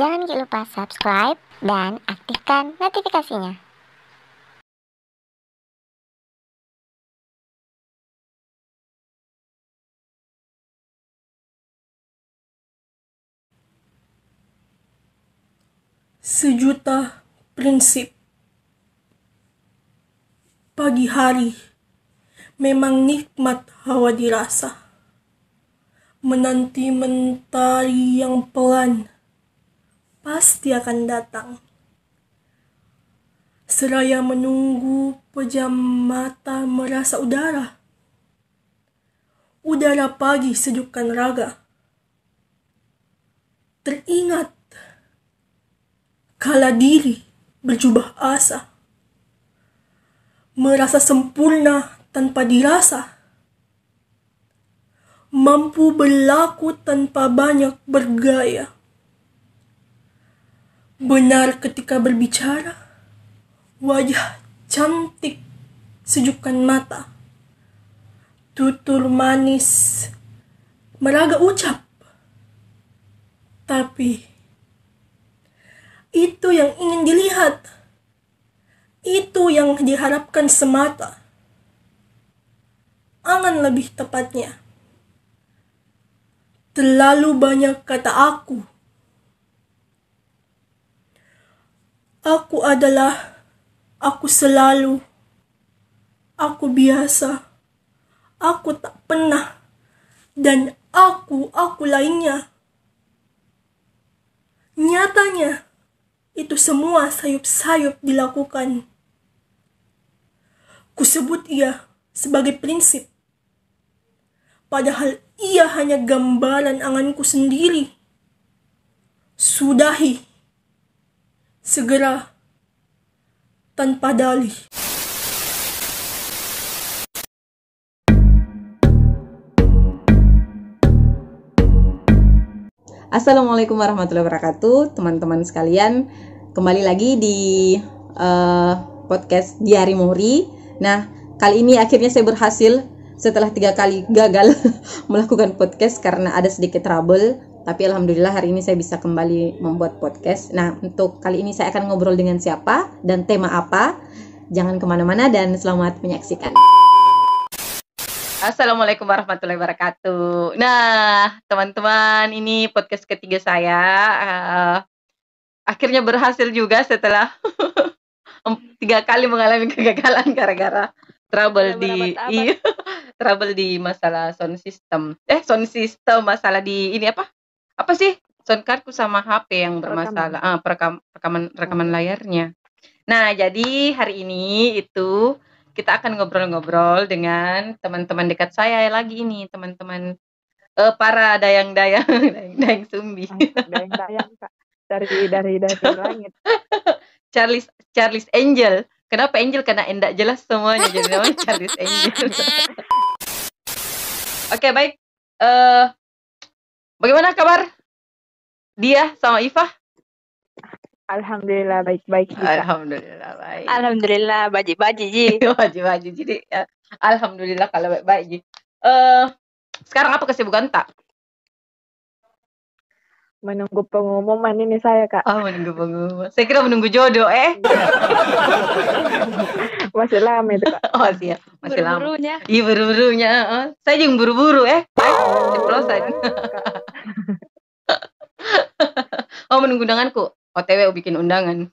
Jangan lupa subscribe dan aktifkan notifikasinya. Sejuta prinsip. Pagi hari memang nikmat hawa dirasa. Menanti mentari yang pelan pasti akan datang. Seraya menunggu pejam mata merasa udara. Udara pagi sejukkan raga. Teringat kala diri berjubah asa. Merasa sempurna tanpa dirasa. Mampu berlaku tanpa banyak bergaya. Benar ketika berbicara, wajah cantik sejukkan mata. Tutur manis meraga ucap. Tapi itu yang ingin dilihat. Itu yang diharapkan semata. Angan lebih tepatnya. Terlalu banyak kata aku. Aku adalah, aku selalu, aku biasa, aku tak pernah, dan aku lainnya. Nyatanya, itu semua sayup-sayup dilakukan. Kusebut ia sebagai prinsip. Padahal ia hanya gambaran anganku sendiri. Sudahi. Segera. Tanpa dalih. Assalamualaikum warahmatullahi wabarakatuh, teman-teman sekalian. Kembali lagi di podcast Diari Mori. Nah, kali ini akhirnya saya berhasil setelah 3 kali gagal melakukan podcast karena ada sedikit trouble. Tapi alhamdulillah hari ini saya bisa kembali membuat podcast. Nah, untuk kali ini saya akan ngobrol dengan siapa dan tema apa. Jangan kemana-mana dan selamat menyaksikan. Assalamualaikum warahmatullahi wabarakatuh. Nah, teman-teman, ini podcast ketiga saya. Akhirnya berhasil juga setelah 3 kali mengalami kegagalan gara-gara trouble di masalah sound system. Sound system masalah di ini apa sih? Sound cardku sama HP yang bermasalah. Rekaman layarnya. Nah, jadi hari ini itu kita akan ngobrol-ngobrol dengan teman-teman dekat saya lagi ini, teman-teman para dayang-dayang Sumbi. Dayang-dayang Kak. Dari langit. Charles Angel. Kenapa Angel? Karena enggak jelas semuanya jadi namanya Charles Angel. Oke, baik. Bagaimana kabar dia sama Iva? Alhamdulillah baik-baik. Alhamdulillah baik. Alhamdulillah baji-baji ji. Baji-baji. Jadi alhamdulillah kalau baik-baik ji. Sekarang apa kesibukan tak? Menunggu pengumuman ini saya Kak. Menunggu pengumuman. Saya kira menunggu jodoh Masih lama itu Kak. Siap. Masih lama. Buru-burunya. Iya, buru-burunya. Saya juga buru-buru Diprosen. Menunggu undanganku. OTW bikin undangan.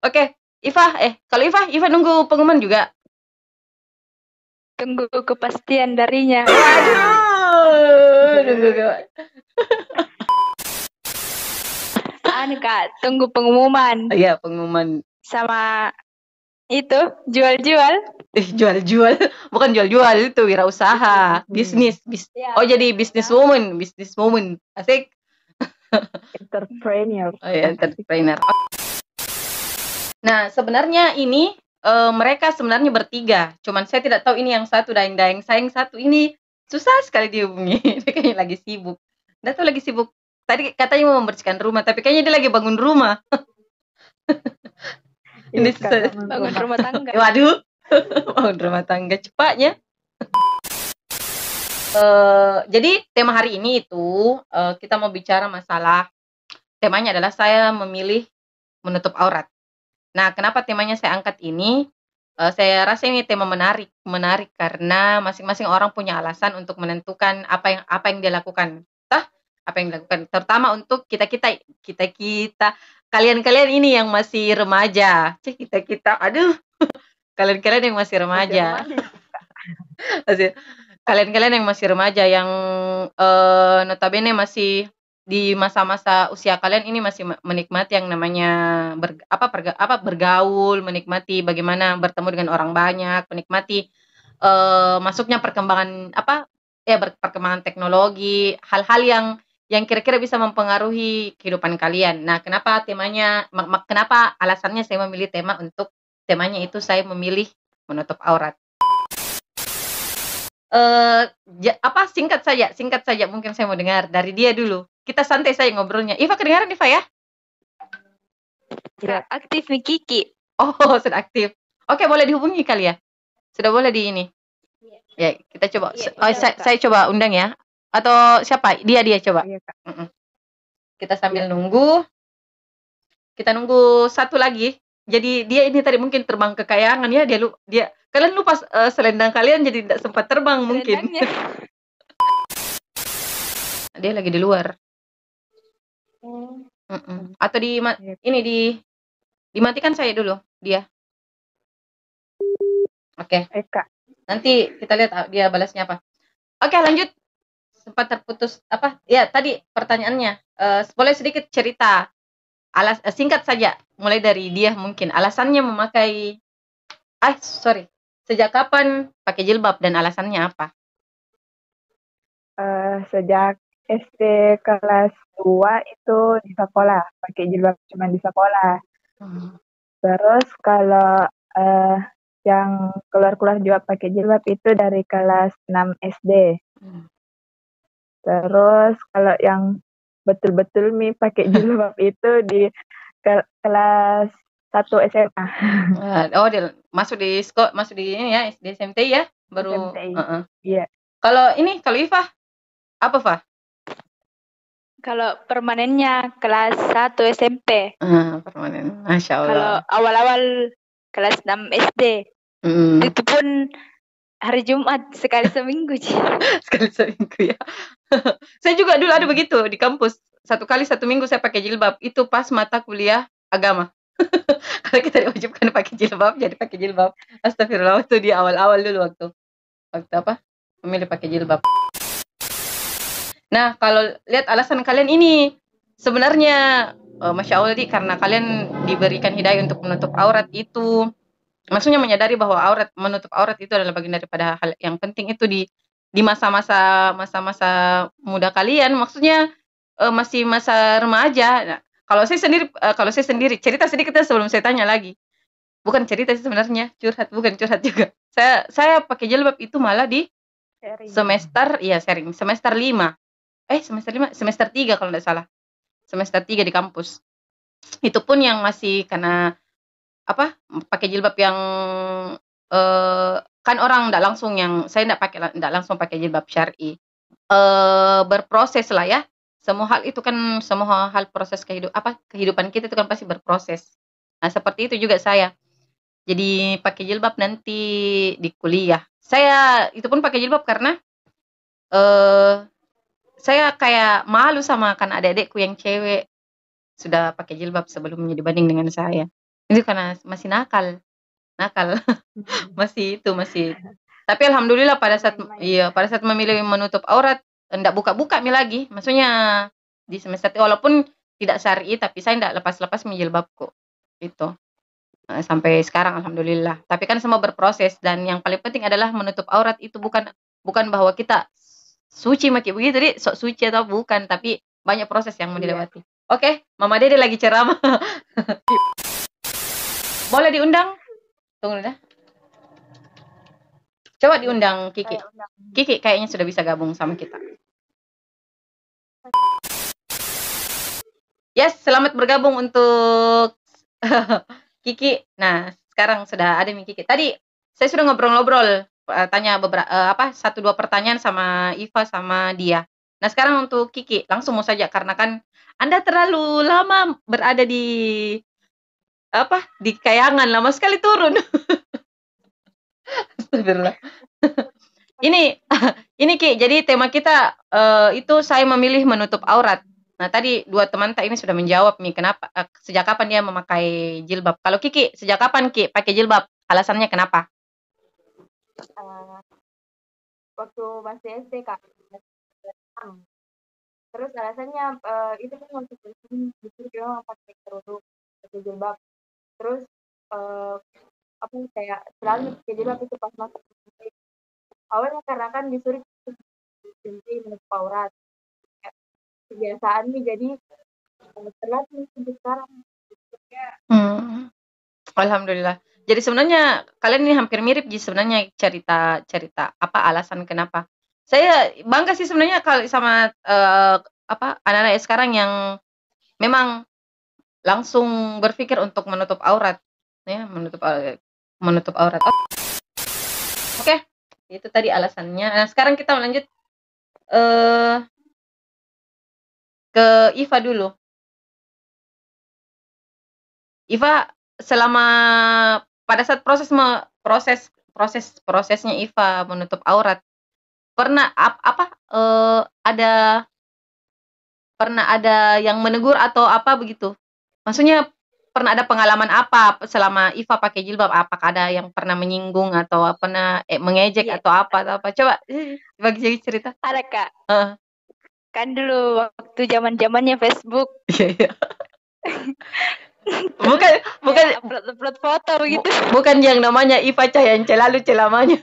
Oke, Iva, kalau Iva nunggu pengumuman juga. Tunggu kepastian darinya. Nunggu Kak, tunggu pengumuman. Iya, pengumuman. Sama itu jual-jual. Jual-jual, bukan jual-jual, itu wirausaha, bisnis. Ya, jadi businesswoman, asik. Entrepreneur. Entrepreneur. Nah, sebenarnya ini mereka sebenarnya bertiga. Cuman saya tidak tahu ini yang satu dayang-dayang saya yang satu ini susah sekali dihubungi. Dia kayaknya lagi sibuk. Dia tuh lagi sibuk. Tadi katanya mau membersihkan rumah, tapi kayaknya dia lagi bangun rumah. Ini bangun rumah tangga. Waduh, bangun rumah tangga cepatnya. Jadi tema hari ini itu kita mau bicara masalah temanya adalah saya memilih menutup aurat. Nah, kenapa temanya saya angkat ini? Saya rasa ini tema menarik karena masing-masing orang punya alasan untuk menentukan apa yang dia lakukan. Apa yang dilakukan, terutama untuk kita kalian-kalian ini yang masih remaja. Kita, aduh, kalian-kalian yang masih remaja. Kalian-kalian yang masih remaja yang notabene masih di masa-masa usia kalian ini masih menikmati yang namanya bergaul, menikmati bagaimana bertemu dengan orang banyak, menikmati masuknya perkembangan perkembangan teknologi, hal-hal yang kira-kira bisa mempengaruhi kehidupan kalian. Nah, kenapa temanya kenapa alasannya saya memilih tema untuk temanya itu saya memilih menutup aurat. Singkat saja mungkin saya mau dengar dari dia dulu. Kita santai saja ngobrolnya. Iva kedengaran Iva ya? Tidak aktif nih Kiki. Oh, sudah aktif. Oke, boleh dihubungi kali ya? Sudah boleh di ini. Ya, kita coba. Saya coba undang ya. Atau siapa? Dia coba. Iya, Kak. Kita sambil nunggu. Kita nunggu satu lagi. Jadi dia ini tadi mungkin terbang ke kayangan ya. Dia kalian lupa selendang kalian jadi tidak sempat terbang mungkin. Dia lagi di luar. Atau dimatikan saya dulu dia. Oke. Kak. Nanti kita lihat dia balasnya apa. Oke, lanjut. Sempat terputus Ya, tadi pertanyaannya. Boleh sedikit cerita. Singkat saja. Mulai dari dia mungkin alasannya memakai sejak kapan pakai jilbab dan alasannya apa? Sejak SD kelas 2 itu di sekolah, pakai jilbab cuma di sekolah. Terus kalau yang keluar-keluar juga pakai jilbab itu dari kelas 6 SD. Terus kalau yang betul-betul pakai jilbab itu di kelas 1 SMA. Dia masuk di ini ya, SD SMT ya, baru. Iya. Kalau Iva apa, Fa? Kalau permanennya kelas 1 SMP. Permanen. Masya Allah. Kalau awal-awal kelas 6 SD. Itu pun hari Jumat sekali seminggu. Sekali seminggu ya. Saya juga dulu ada begitu di kampus. 1 kali 1 minggu saya pakai jilbab. Itu pas mata kuliah agama. Karena kita diwajibkan pakai jilbab, jadi pakai jilbab. Astagfirullah, itu di awal-awal dulu waktu memilih pakai jilbab. Nah, kalau lihat alasan kalian ini sebenarnya Masya Allah karena kalian diberikan hidayah untuk menutup aurat itu, maksudnya menyadari bahwa menutup aurat itu adalah bagian daripada hal yang penting itu di masa-masa muda kalian, maksudnya masih masa remaja. Nah, kalau saya sendiri cerita sedikit sebelum saya tanya lagi. Bukan cerita sih sebenarnya, bukan curhat juga. Saya pakai jilbab itu malah di semester 5. Semester 3 kalau tidak salah. Semester 3 di kampus. Itu pun yang masih karena pakai jilbab yang kan orang saya tidak langsung pakai jilbab syar'i. Berproses lah ya. Semua hal proses kehidupan kita itu kan pasti berproses. Nah, seperti itu juga saya. Jadi pakai jilbab nanti di kuliah. Saya itu pun pakai jilbab karena saya kayak malu sama kan adik-adikku yang cewek sudah pakai jilbab sebelumnya dibanding dengan saya. Itu karena masih nakal. masih. Tapi alhamdulillah pada saat memilih menutup aurat enggak buka-buka lagi. Maksudnya di semester walaupun tidak syar'i tapi saya enggak lepas-lepas jilbabku. Itu. Sampai sekarang alhamdulillah. Tapi kan semua berproses dan yang paling penting adalah menutup aurat itu bukan bahwa kita suci maki begitu jadi sok suci atau bukan, tapi banyak proses yang mau dilewati. Oke, Mama Dede lagi ceramah. Boleh diundang? Tunggu dulu. Coba diundang Kiki. Kiki kayaknya sudah bisa gabung sama kita. Yes, selamat bergabung untuk Kiki. Nah, sekarang sudah ada Kiki. Tadi saya sudah ngobrol-ngobrol, tanya beberapa 1-2 pertanyaan sama Iva sama dia. Nah, sekarang untuk Kiki, langsung mau saja karena kan Anda terlalu lama berada di Kayangan, lama sekali turun. Astagfirullah. Ini ini Ki, jadi tema kita itu saya memilih menutup aurat. Nah, tadi dua teman tak ini sudah menjawab nih kenapa sejak kapan dia memakai jilbab. Kalau Kiki, sejak kapan Ki pakai jilbab? Alasannya kenapa? Waktu masih SD Kak. Terus alasannya itu kan waktu disuruh memang pakai kerudung, pakai jilbab. Terus kayak selalu pakai jilbab itu pas masuk SMP. Awalnya karena kan disuruh menutup aurat. Kebiasaan nih, jadi terlatih sampai sekarang. Alhamdulillah. Jadi sebenarnya kalian ini hampir mirip sebenarnya cerita apa alasan kenapa. Saya bangga sih sebenarnya kalau sama anak-anak sekarang yang memang langsung berpikir untuk menutup aurat, ya menutup aurat. Oke, itu tadi alasannya. Nah, sekarang kita lanjut ke Iva dulu. Iva, selama pada saat prosesnya Iva menutup aurat, pernah ada yang menegur atau apa begitu? Maksudnya pernah ada pengalaman apa selama Iva pakai jilbab? Apakah ada yang pernah menyinggung atau pernah mengejek atau apa? Coba bagi cerita. Ada Kak. Kan dulu waktu zaman-zamannya Facebook. Iya. Bukan upload foto begitu. Bukan yang namanya Iva yang selalu celamanya.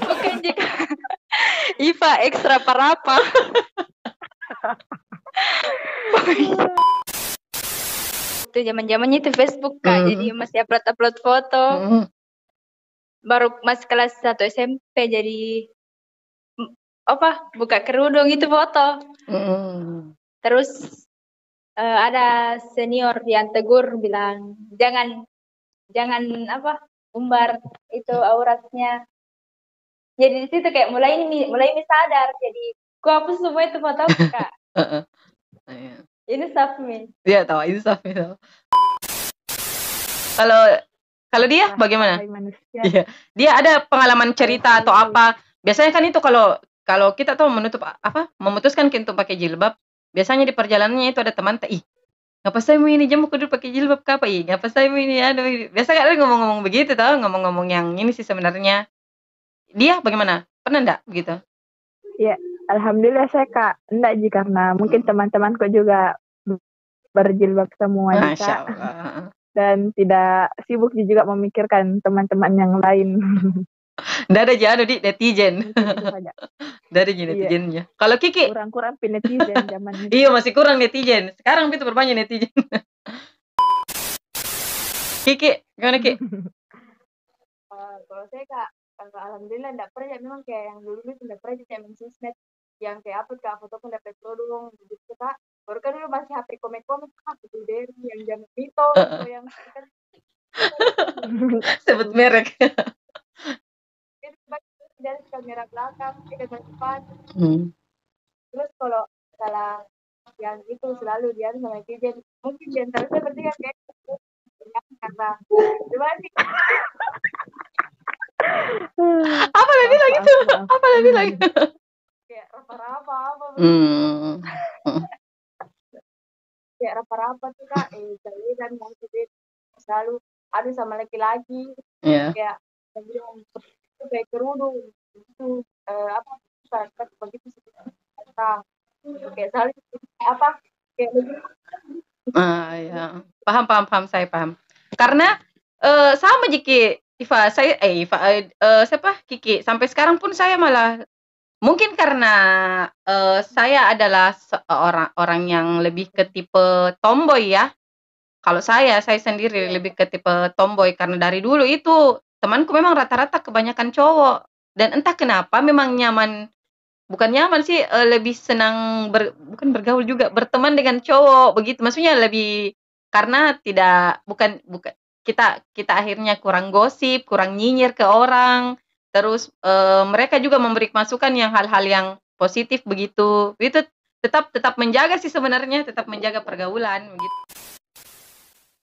Bukan juga. Iva ekstra parapa. Itu zaman-zamannya itu Facebook Kak. Jadi masih upload foto. Baru masih kelas 1 SMP, jadi buka kerudung itu foto. Terus ada senior yang tegur bilang jangan umbar itu auratnya. Jadi di situ kayak mulai sadar, jadi gua hapus semua itu foto Kak. Ini Safmi. Iya tahu, ini Safmi tahu. Kalau dia bagaimana? Iya. Dia ada pengalaman cerita atau apa? Biasanya kan itu kalau kita tuh memutuskan untuk pakai jilbab, biasanya di perjalanannya itu ada teman ngapa saya mau ini jam kudu pakai jilbab apa ngapa saya mau ini biasa kan ngomong-ngomong begitu tau, ngomong-ngomong yang ini sih sebenarnya. Dia bagaimana? Pernah enggak begitu? Ya, alhamdulillah saya Kak enggak karena mungkin teman-temanku juga berjilbab semua Masya Allah. Dan tidak sibuk juga memikirkan teman-teman yang lain. Nggak ada jadu di netizen. Dari netizennya. Kalau Kiki kurang netizen zaman ini. Iya, masih kurang netizen. Sekarang itu berbanyak netizen. Kiki, gimana Kiki? Kalau saya Kak, alhamdulillah enggak pernah, memang kayak yang dulu itu enggak pernah jadi sosmed yang kayak foto pun dapat kerudung gitu Kak. Baru kan dulu masih HP komik-komik itu deh yang zaman Mito yang sebut merek. Dari kamera belakang, kamera depan. Terus kalau salah yang itu selalu dia sama netizen, mungkin di antara saya berarti kan kayak karena cuma sih. Apa lagi? Kayak rapa-rapa kayak rapa-rapa tuh Kak, dan motivate selalu ada sama laki-laki. Kayak kayak kerudung itu begitu sih kayak selalu kayak ya paham saya paham karena sama jiki Iva saya siapa Kiki sampai sekarang pun saya malah mungkin karena saya adalah orang yang lebih ke tipe tomboy ya. Kalau saya sendiri lebih ke tipe tomboy karena dari dulu itu temanku memang rata-rata kebanyakan cowok dan entah kenapa memang bukan nyaman sih, lebih senang bukan bergaul juga, berteman dengan cowok begitu. Maksudnya lebih karena bukan kita akhirnya kurang gosip, kurang nyinyir ke orang. Terus mereka juga memberi masukan yang hal-hal yang positif begitu. Itu tetap menjaga sih sebenarnya, tetap menjaga pergaulan begitu.